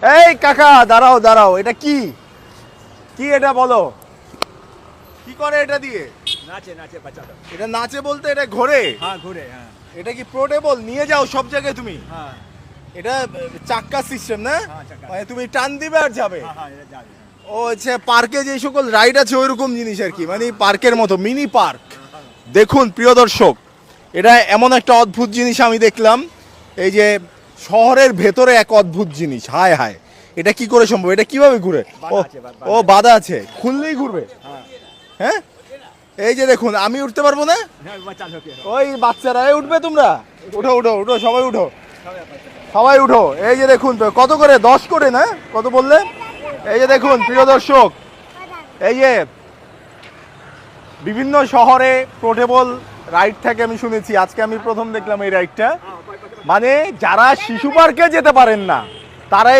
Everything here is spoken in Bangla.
এই কাকা দাঁড়াও দাঁড়াও, এটা কি কি এটা বলো, কি করে এটা দিয়ে? নাচে নাচে বাচ্চাটা। এটা নাচে বলতে এটা ঘোরে? হ্যাঁ ঘুরে, হ্যাঁ এটা কি পোর্টেবল, নিয়ে যাও সব জায়গায় তুমি? হ্যাঁ এটা চাক্কা সিস্টেম না? হ্যাঁ, চাক্কা। মানে তুমি টান দিবে আর যাবে? হ্যাঁ হ্যাঁ, এটা যাবে, হ্যাঁ। ও আচ্ছা, পার্কে যে সকল রাইড আছে ওইরকম জিনিস আর কি, মানে পার্কের মতো মিনি পার্ক। দেখুন প্রিয় দর্শক, এটা এমন একটা অদ্ভুত জিনিস আমি দেখলাম, এই যে শহরের ভেতরে এক অদ্ভুত জিনিস, হায় হায়, এটা কি করে সম্ভব? এটা কিভাবে ঘুরে? ও বাধা আছে, বাধা। ও বাধা আছে, খুললেই ঘুরবে? হ্যাঁ হ্যাঁ, এই যে দেখুন, আমি উঠতে পারবো না? হ্যাঁ, বাচ্চা ঢোকে। ওই বাচ্চারা উঠবে, তোমরা উঠো উঠো উঠো, সবাই উঠো, সবাই উঠো। এই যে দেখুন তো, কত করে? 10 করে না? কত বললে? এই যে দেখুন প্রিয় দর্শক, এই যে বিভিন্ন শহরে পোর্টেবল রাইড থাকে আমি শুনেছি, আজকে আমি প্রথম দেখলাম এই রাইডটা। মানে যারা শিশু পার্কে যেতে পারেন না তারা